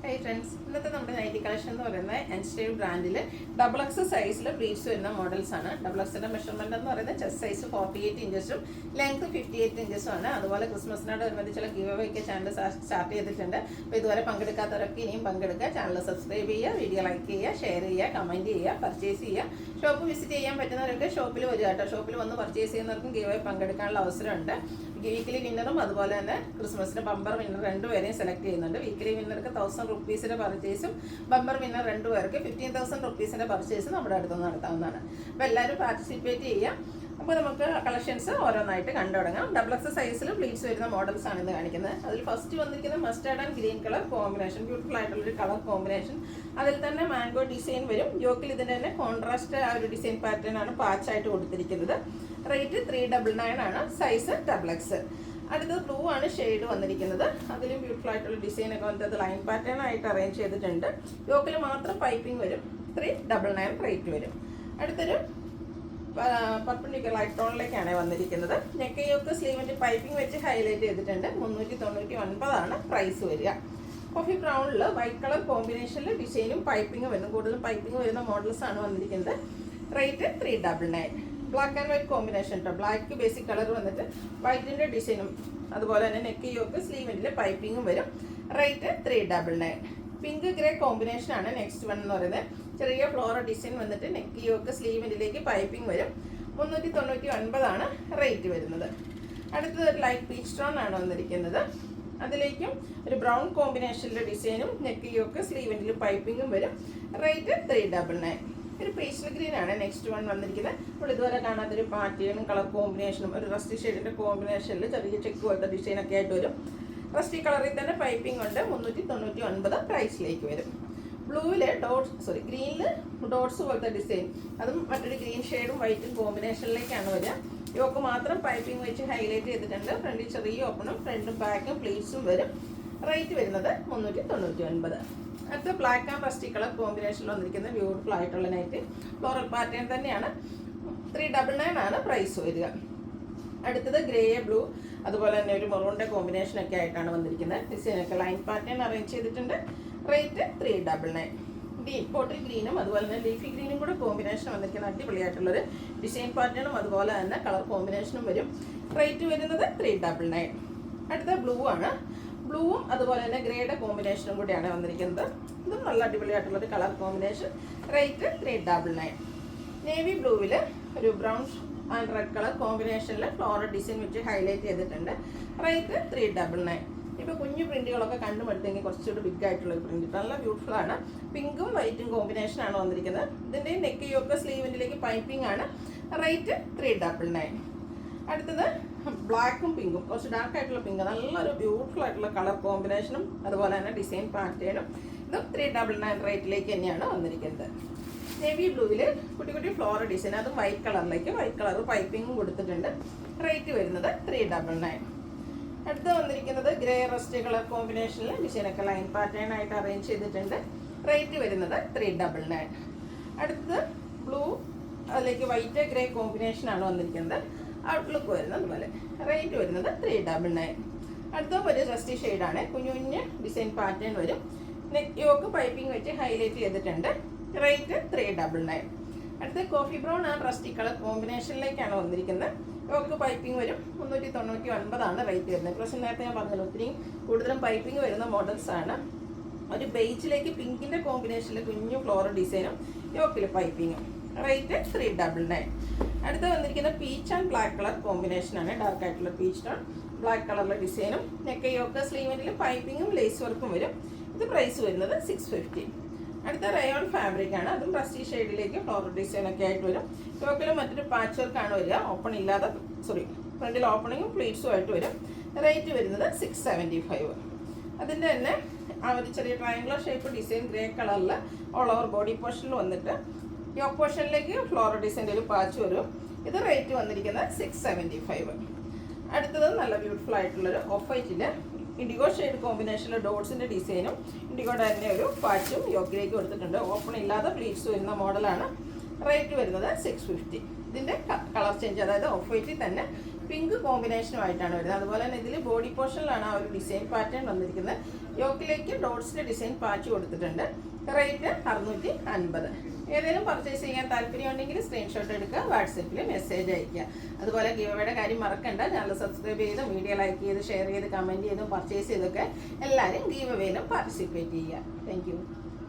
Hi friends, ഇന്നത്തെ നമ്മുടെ nightie collection എന്ന് പറയുന്നത് എൻസ്റ്റൈൽ ബ്രാൻഡിൽ XXL സൈസിൽ പ്ലീറ്റ്സ് വരുന്ന മോഡൽസ് ആണ്. XXLന്റെ മെഷർമെന്റ് എന്ന് പറയുന്നത് ചെസ്റ്റ് സൈസ് 48 ഇഞ്ചസും ലെങ്ത് 58 ഇഞ്ചസും ആണ്. അതുപോലെ ക്രിസ്മസിനോടനുബന്ധിച്ചുള്ള ഗിവ് അവേ ഒക്കെ ചാനൽ സ്റ്റാർട്ട് ചെയ്തിട്ടുണ്ട്. അപ്പോൾ ഇതുവരെ പങ്കെടുക്കാത്തവരൊക്കെ ഇനിയും പങ്കെടുക്കുക. ചാനൽ സബ്സ്ക്രൈബ് ചെയ്യുക, വീഡിയോ ലൈക്ക് ചെയ്യുക, ഷെയർ ചെയ്യുക, കമൻറ്റ് ചെയ്യുക, പർച്ചേസ് ചെയ്യുക. ഷോപ്പ് വിസിറ്റ് ചെയ്യാൻ പറ്റുന്നവരൊക്കെ ഷോപ്പിൽ വരിക കേട്ടോ. ഷോപ്പിൽ വന്ന് പർച്ചേസ് ചെയ്യുന്നവർക്കും ഗിവ് അവേ പങ്കെടുക്കാനുള്ള അവസരമുണ്ട്. വീക്കിലി വിന്നറും അതുപോലെ തന്നെ ക്രിസ്മസിന് ബമ്പർ വിന്നർ രണ്ടുപേരെയും സെലക്ട് ചെയ്യുന്നുണ്ട്. വീക്കിലി വിന്നർക്ക് 1000 റുപ്പീസിൻ്റെ പർച്ചേസും ബമ്പർ വിന്നർ രണ്ടുപേർക്ക് 15,000 റുപ്പീസിൻ്റെ പർച്ചേസും നമ്മുടെ അടുത്ത് നടത്താവുന്നതാണ്. അപ്പോൾ എല്ലാവരും പാർട്ടിസിപ്പേറ്റ് ചെയ്യാം. അപ്പോൾ നമുക്ക് കളക്ഷൻസ് ഓരോന്നായിട്ട് കണ്ടു തുടങ്ങാം. XXL സൈസിൽ പ്ലീറ്റ്സ് വരുന്ന മോഡൽസ് ആണ് ഇന്ന് കാണിക്കുന്നത്. അതിൽ ഫസ്റ്റ് വന്നിരിക്കുന്നത് mustard and green colour combination, beautiful ആയിട്ടുള്ളൊരു കളർ കോമ്പിനേഷൻ. അതിൽ തന്നെ മാംഗോ ഡിസൈൻ വരും. യോക്കിൽ ഇതിൻ്റെ തന്നെ കോൺട്രാസ്റ്റ് ആ ഒരു ഡിസൈൻ പാറ്റേൺ ആണ് പാച്ചായിട്ട് കൊടുത്തിരിക്കുന്നത്. റേറ്റ് 399 ആണ്. Size XXL. അടുത്തത് ബ്ലൂ ആണ് ഷെയ്ഡ് വന്നിരിക്കുന്നത്. അതിലും ബ്യൂട്ടിഫുൾ ആയിട്ടുള്ള ഡിസൈൻ ഒക്കെ വന്നിട്ട് ലൈൻ പാറ്റേൺ ആയിട്ട് അറേഞ്ച് ചെയ്തിട്ടുണ്ട്. യോക്കിൽ മാത്രം പൈപ്പിംഗ് വരും. 399 റേറ്റ് വരും. അടുത്തൊരു പർപ്പിൾ ലൈറ്റ് ടോണിലേക്കാണ് വന്നിരിക്കുന്നത്. നെക്ക് യോക്ക് സ്ലീവിൻ്റെ പൈപ്പിംഗ് വെച്ച് ഹൈലൈറ്റ് ചെയ്തിട്ടുണ്ട്. 399 ആണ് പ്രൈസ് വരിക. കോഫി ബ്രൗണിൽ വൈറ്റ് കളർ കോമ്പിനേഷനിൽ ഡിസൈനും പൈപ്പിംഗ് വരുന്നു. കൂടുതലും പൈപ്പിംഗ് വരുന്ന മോഡൽസ് ആണ് വന്നിരിക്കുന്നത്. Rate 399. Black and white combination കേട്ടോ. ബ്ലാക്ക് ബേസിക് കളർ വന്നിട്ട് വൈറ്റിൻ്റെ ഡിസൈനും അതുപോലെ തന്നെ നെക്ക് യോക്ക് സ്ലീവിൻ്റെ പൈപ്പിങ്ങും വരും. റേറ്റ് 399. പിങ്ക് ഗ്രേ കോമ്പിനേഷൻ ആണ് നെക്സ്റ്റ് വൺ എന്ന് പറയുന്നത്. ചെറിയ ഫ്ലോറൽ ഡിസൈൻ വന്നിട്ട് നെക്ക് യോക്ക് സ്ലീവിൻ്റിലേക്ക് പൈപ്പിംഗ് വരും. 399 ആണ് റേറ്റ് വരുന്നത്. അടുത്തത് ഒരു ലൈറ്റ് പീച്ച് ടോൺ ആണ് വന്നിരിക്കുന്നത്. അതിലേക്കും ഒരു ബ്രൗൺ കോമ്പിനേഷനിലെ ഡിസൈനും നെക്ക് യോക്ക് സ്ലീവിൻ്റിൽ പൈപ്പിങ്ങും വരും. റേറ്റ് 399. ഒരു പേസ്റ്റൽ ഗ്രീൻ ആണ് നെക്സ്റ്റ് വൺ വന്നിരിക്കുന്നത്. അപ്പോൾ ഇതുവരെ കാണാത്തൊരു പാറ്റേണും കളർ കോമ്പിനേഷനും ഒരു റസ്റ്റി ഷെയ്ഡിൻ്റെ കോമ്പിനേഷനിൽ ചെറിയ ചെക്ക് പോലത്തെ ഡിസൈനൊക്കെ ആയിട്ട് വരും. റസ്റ്റി കളറിൽ തന്നെ പൈപ്പിംഗ് ഉണ്ട്. 399 പ്രൈസിലേക്ക് വരും. ബ്ലൂവിൽ ഗ്രീനിൽ ഡോട്ട്സ് പോലത്തെ ഡിസൈൻ, അതും മറ്റൊരു ഗ്രീൻ ഷെയ്ഡും വൈറ്റും കോമ്പിനേഷനിലേക്കാണ് വരിക. യോക്ക് മാത്രം പൈപ്പിംഗ് വെച്ച് ഹൈലൈറ്റ് ചെയ്തിട്ടുണ്ട്. ഫ്രണ്ടിൽ ചെറിയ ഓപ്പണും ഫ്രണ്ടും ബാക്കും പ്ലീറ്റ്സും വരും. റേറ്റ് വരുന്നത് 399. അടുത്ത ബ്ലാക്ക് ആൻഡ് റസ്റ്റി കളർ കോമ്പിനേഷനിൽ വന്നിരിക്കുന്ന ബ്യൂട്ടിഫുൾ ആയിട്ടുള്ള നൈറ്റ് ഫ്ലോറൽ പാറ്റേൺ തന്നെയാണ്. 399 ആണ് പ്രൈസ് വരിക. അടുത്തത് ഗ്രേ ബ്ലൂ അതുപോലെ തന്നെ ഒരു മെറൂണിൻ്റെ കോമ്പിനേഷനൊക്കെ ആയിട്ടാണ് വന്നിരിക്കുന്നത്. ഡിസൈനൊക്കെ ലൈൻ പാറ്റേൺ അറേഞ്ച് ചെയ്തിട്ടുണ്ട്. റേറ്റ് 399. ബോട്ടിൽ ഗ്രീനും അതുപോലെ തന്നെ ലീഫി ഗ്രീനും കൂടെ കോമ്പിനേഷൻ വന്നിരിക്കുന്ന അടിപൊളിയായിട്ടുള്ളൊരു ഡിസൈൻ പാറ്റേണും അതുപോലെ തന്നെ കളർ കോമ്പിനേഷനും വരും. റേറ്റ് വരുന്നത് 399. അടുത്ത ബ്ലൂ ആണ്. ബ്ലൂവും അതുപോലെ തന്നെ ഗ്രേയുടെ കോമ്പിനേഷനും കൂടിയാണ് വന്നിരിക്കുന്നത്. ഇതും നല്ല അടിപൊളിയായിട്ടുള്ളൊരു കളർ കോമ്പിനേഷൻ. റേറ്റ് 399. നേവി ബ്ലൂവിൽ ഒരു ബ്രൗൺ ആൻഡ് റെഡ് കളർ കോമ്പിനേഷനിൽ ഫ്ലോറൽ ഡിസൈൻ വെച്ച് ഹൈലൈറ്റ് ചെയ്തിട്ടുണ്ട്. റേറ്റ് 399. ഇപ്പോൾ കുഞ്ഞു പ്രിന്റുകളൊക്കെ കണ്ടുമെടുത്തെങ്കിൽ കുറച്ചുകൂടി ബിഗ് ആയിട്ടുള്ള പ്രിന്റ് നല്ല ബ്യൂട്ടിഫുൾ ആണ്. പിങ്കും വൈറ്റും കോമ്പിനേഷനാണ് വന്നിരിക്കുന്നത്. ഇതിൻ്റെ നെക്ക് യോക്ക് സ്ലീവിൻ്റിലേക്ക് പൈപ്പിംഗ് ആണ്. റേറ്റ് 399. അടുത്തത് ബ്ലാക്കും പിങ്കും, കുറച്ച് ഡാർക്ക് ആയിട്ടുള്ള പിങ്ക്, നല്ലൊരു ബ്യൂട്ടിഫുൾ ആയിട്ടുള്ള കളർ കോമ്പിനേഷനും അതുപോലെ തന്നെ ഡിസൈൻ പാറ്റേണും. ഇതും 399 റേറ്റിലേക്ക് തന്നെയാണ് വന്നിരിക്കുന്നത്. നേവി ബ്ലൂവിൽ കുട്ടി കുട്ടി ഫ്ലോറൽ ഡിസൈൻ, അതും വൈറ്റ് കളറിലേക്ക് വൈറ്റ് കളർ പൈപ്പിങ്ങും കൊടുത്തിട്ടുണ്ട്. റേറ്റ് വരുന്നത് 399. അടുത്ത് വന്നിരിക്കുന്നത് ഗ്രേ റസ്റ്റ് കളർ കോമ്പിനേഷനിൽ ഡിസൈനൊക്കെ ലൈൻ പാറ്റേൺ ആയിട്ട് അറേഞ്ച് ചെയ്തിട്ടുണ്ട്. റേറ്റ് വരുന്നത് 399. അടുത്തത് ബ്ലൂ അതിലേക്ക് വൈറ്റ് ഗ്രേ കോമ്പിനേഷനാണ് വന്നിരിക്കുന്നത്. ഔട്ട്ലുക്ക് വരുന്നത് അതുപോലെ. റേറ്റ് വരുന്നത് 399. അടുത്ത ഒരു റസ്റ്റി ഷെയ്ഡാണ്. കുഞ്ഞു കുഞ്ഞ് ഡിസൈൻ പാറ്റേൺ വരും. നെക്ക് യോക്ക് പൈപ്പിംഗ് വെച്ച് ഹൈലൈറ്റ് ചെയ്തിട്ടുണ്ട്. റേറ്റ് 399. അടുത്ത coffee brown and rusty colour കോമ്പിനേഷനിലേക്കാണ് വന്നിരിക്കുന്നത്. യോക്ക് പൈപ്പിംഗ് വരും. 399 ആണ് റേറ്റ് വരുന്നത്. പ്രശ്നം നേരത്തെ ഞാൻ പറഞ്ഞല്ലോ, ഒത്തിരി കൂടുതലും പൈപ്പിംഗ് വരുന്ന മോഡൽസ് ആണ്. ഒരു ബേജിലേക്ക് പിങ്കിൻ്റെ കോമ്പിനേഷനിൽ കുഞ്ഞു ഫ്ലോറൽ ഡിസൈനും യോക്കിൽ പൈപ്പിങ്ങും. റേറ്റ് 399. അടുത്ത് വന്നിരിക്കുന്ന പീച്ച് ആൻഡ് ബ്ലാക്ക് കളർ കോമ്പിനേഷനാണ്. ഡാർക്ക് ആയിട്ടുള്ള പീച്ച് ടോൺ ബ്ലാക്ക് കളറിലെ ഡിസൈനും നെക്ക് യോക്ക് സ്ലീവിൻ്റെ പൈപ്പിങ്ങും ലേസ് വർക്കും വരും. ഇത് പ്രൈസ് വരുന്നത് 650. അടുത്ത റയോൺ ഫാബ്രിക് ആണ്. അതും റസ്റ്റി ഷെയ്ഡിലേക്ക് ഫ്ലോറൽ ഡിസൈനൊക്കെ ആയിട്ട് വരും. യോക്കിലും മറ്റൊരു പാച്ച് വർക്കാണ് വരിക. ഓപ്പൺ ഇല്ലാതെ ഫ്രണ്ടിൽ ഓപ്പണിങ്ങും പ്ലീറ്റ്സും ആയിട്ട് വരും. റേറ്റ് വരുന്നത് 675. അതിൻ്റെ തന്നെ ആ ഒരു ചെറിയ ട്രയാങ്കുലർ ഷേപ്പ് ഡിസൈൻ ഗ്രേ കളറിൽ ഓൾ ഓവർ ബോഡി പോർഷനിൽ വന്നിട്ട് യോക്ക് പോർഷനിലേക്ക് ഫ്ലോറൽ ഡിസൈൻ്റെ ഒരു പാച്ച് വരും. ഇത് റേറ്റ് വന്നിരിക്കുന്നത് 675. അടുത്തത് നല്ല ബ്യൂട്ടിഫുൾ ആയിട്ടുള്ളൊരു ഓഫ് വൈറ്റിൽ ഇൻഡിഗോ ഷെയ്ഡ് കോമ്പിനേഷനിൽ ഡോട്ട്സിൻ്റെ ഡിസൈനും ഇൻഡിഗോയുടെ തന്നെ ഒരു പാച്ചും യോക്കിലേക്ക് കൊടുത്തിട്ടുണ്ട്. ഓപ്പൺ ഇല്ലാതെ പ്ലീറ്റ്സ് വരുന്ന മോഡലാണ്. റേറ്റ് വരുന്നത് 650. ഇതിൻ്റെ കളർ ചേഞ്ച്, അതായത് ഓഫ് വൈറ്റിൽ തന്നെ പിങ്ക് കോമ്പിനേഷനുമായിട്ടാണ് വരുന്നത്. അതുപോലെ തന്നെ ഇതിൽ ബോഡി പോർഷനിലാണ് ആ ഒരു ഡിസൈൻ പാറ്റേൺ വന്നിരിക്കുന്നത്. യോക്കിലേക്ക് ഡോട്ട്സിൻ്റെ ഡിസൈൻ പാച്ച് കൊടുത്തിട്ടുണ്ട്. റേറ്റ് 650. ഏതെങ്കിലും പർച്ചേസ് ചെയ്യാൻ താല്പര്യമുണ്ടെങ്കിൽ സ്ക്രീൻഷോട്ട് എടുക്കുക, വാട്സപ്പിൽ മെസ്സേജ് അയയ്ക്കുക. അതുപോലെ ഗിവവേയുടെ കാര്യം മറക്കണ്ട, ചാനൽ സബ്സ്ക്രൈബ് ചെയ്ത് വീഡിയോ ലൈക്ക് ചെയ്ത് ഷെയർ ചെയ്ത് കമൻറ്റ് ചെയ്തും പർച്ചേസ് ചെയ്തൊക്കെ എല്ലാവരും ഗിവവേയിലും പാർട്ടിസിപ്പേറ്റ് ചെയ്യുക. താങ്ക്